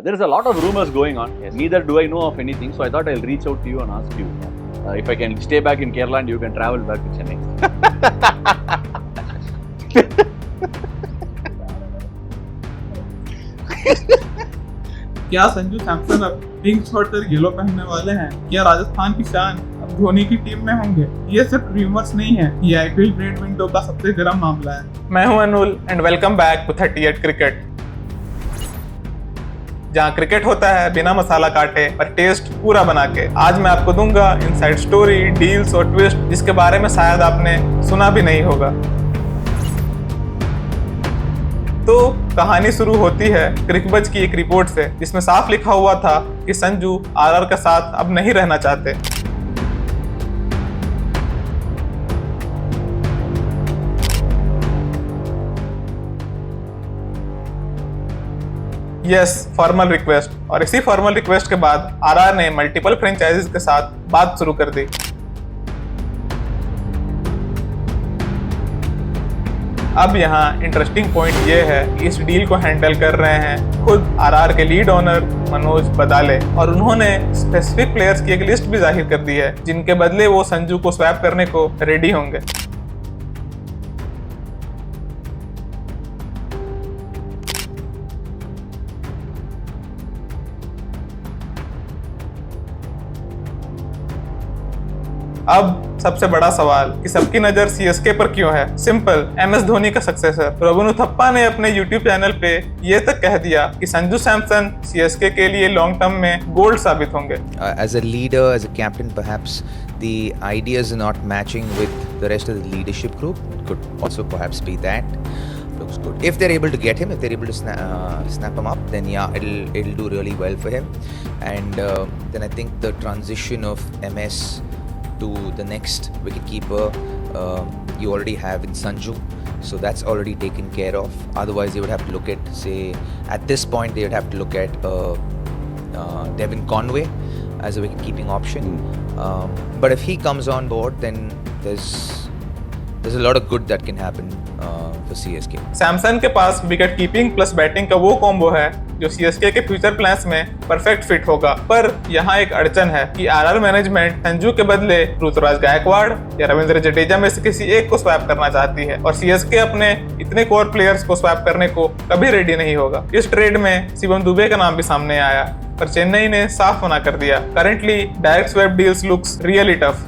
there is a lot of rumors going on. Neither do I know of anything, so I thought I'll reach out to you and ask you if I can stay back in Kerala and you can travel back to Chennai. क्या संजू सैमसन अब pink छोड़कर yellow पहनने वाले हैं? क्या राजस्थान की शान अब धोनी की टीम में होंगे? ये सिर्फ रूमर्स नहीं है, ये आईपीएल ट्रेड विंडो का सबसे गर्म मामला है। मैं हूं Anul and welcome back to 38 cricket, जहां क्रिकेट होता है बिना मसाला काटे पर टेस्ट पूरा बना के। आज मैं आपको दूंगा इनसाइड स्टोरी, डील्स और ट्विस्ट जिसके बारे में शायद आपने सुना भी नहीं होगा। तो कहानी शुरू होती है क्रिकबज़ की एक रिपोर्ट से, जिसमें साफ लिखा हुआ था कि संजू आरआर का साथ अब नहीं रहना चाहते। Yes, formal request. और इसी फॉर्मल रिक्वेस्ट के बाद आरआर ने मल्टीपल फ्रेंचाइजीज के साथ बात शुरू कर दी। अब यहाँ इंटरेस्टिंग पॉइंट ये है कि इस डील को हैंडल कर रहे हैं खुद आरआर के लीड ओनर मनोज बदाले, और उन्होंने स्पेसिफिक प्लेयर्स की एक लिस्ट भी जाहिर कर दी है जिनके बदले वो संजू को स्वैप करने को रेडी होंगे। अब सबसे बड़ा सवाल कि सबकी नजर सीएसके पर क्यों है? सिंपल, एमएस धोनी का सक्सेसर रघुनु थप्पा ने अपने यूट्यूब चैनल पे ये तक कह दिया कि संजू सैमसन सीएसके के लिए लॉन्ग टर्म में गोल्ड साबित होंगे। As a leader, as a captain, perhaps the ideas are not matching with the rest of the leadership group. It could also perhaps be that. Looks good. If they're able to get him, if they're able to snap him up, then yeah, it'll do really well for him. And then I think the transition of MS to the next wicketkeeper you already have in Sanju, so that's already taken care of. Otherwise they would have to look at, say, at this point they would have to look at Devin Conway as a wicket-keeping option. But if he comes on board, then there's a lot of good that can happen for CSK. Samson के पास wicket keeping plus batting का वो combo है जो CSK के future plans में perfect fit होगा। पर यहाँ एक अड़चन है कि आरआर मैनेजमेंट संजू के बदले ऋतुराज गायकवाड़ या रविंद्र जडेजा में से किसी एक को स्वैप करना चाहती है, और सीएसके अपने इतने कोर प्लेयर्स को स्वैप करने को कभी रेडी नहीं होगा। इस ट्रेड में शिवम दुबे का नाम भी सामने आया, पर चेन्नई ने साफ मना कर दिया। Currently direct swap deals looks really tough.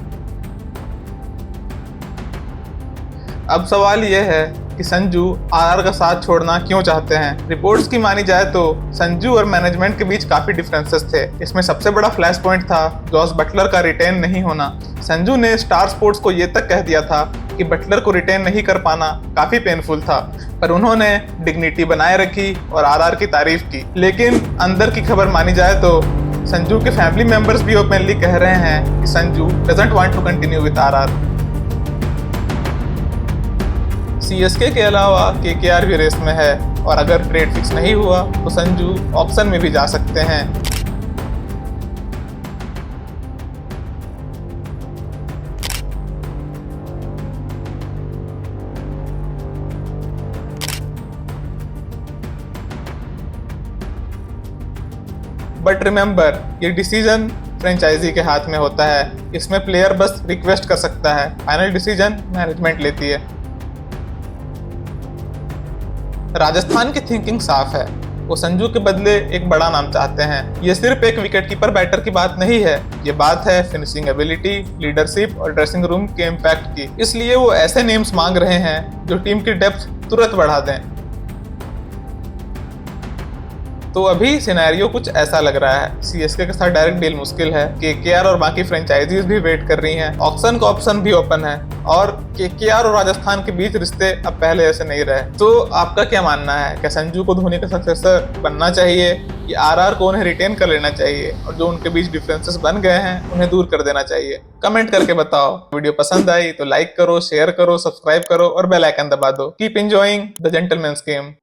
अब सवाल यह है कि संजू आरआर का साथ छोड़ना क्यों चाहते हैं। रिपोर्ट्स की मानी जाए तो संजू और मैनेजमेंट के बीच काफी डिफरेंसेस थे। इसमें सबसे बड़ा फ्लैश पॉइंट था जॉस बटलर का रिटेन नहीं होना। संजू ने स्टार स्पोर्ट्स को ये तक कह दिया था कि बटलर को रिटेन नहीं कर पाना काफी पेनफुल था, पर उन्होंने डिग्निटी बनाए रखी और आरआर की तारीफ की। लेकिन अंदर की खबर मानी जाए तो संजू के फैमिली मेंबर्स भी ओपनली कह रहे हैं कि Sanju doesn't want to continue with RR. CSK के अलावा केकेआर भी रेस में है, और अगर ट्रेड फिक्स नहीं हुआ तो संजू ऑप्शन में भी जा सकते हैं। बट रिमेंबर, ये डिसीजन फ्रेंचाइजी के हाथ में होता है। इसमें प्लेयर बस रिक्वेस्ट कर सकता है, फाइनल डिसीजन मैनेजमेंट लेती है। राजस्थान की थिंकिंग साफ है, वो संजू के बदले एक बड़ा नाम चाहते हैं। ये सिर्फ एक विकेटकीपर बैटर की बात नहीं है, ये बात है फिनिशिंग एबिलिटी, लीडरशिप और ड्रेसिंग रूम के इम्पैक्ट की। इसलिए वो ऐसे नेम्स मांग रहे हैं जो टीम की डेप्थ तुरंत बढ़ा दें। तो अभी सिनेरियो कुछ ऐसा लग रहा है, सीएसके के साथ डायरेक्ट डील मुश्किल है, केकेआर और बाकी फ्रेंचाइजीज भी वेट कर रही हैं, ऑक्शन का ऑप्शन भी ओपन है, और केकेआर और राजस्थान के बीच रिश्ते अब पहले ऐसे नहीं रहे। तो आपका क्या मानना है, क्या संजू को धोनी का सक्सेसर बनना चाहिए या आरआर को उन्हें रिटेन कर लेना चाहिए, और जो उनके बीच डिफरेंसेस बन गए हैं उन्हें दूर कर देना चाहिए? कमेंट करके बताओ। वीडियो पसंद आई तो लाइक करो, शेयर करो, सब्सक्राइब करो और बेल आइकन दबा दो। Keep enjoying the gentleman's game.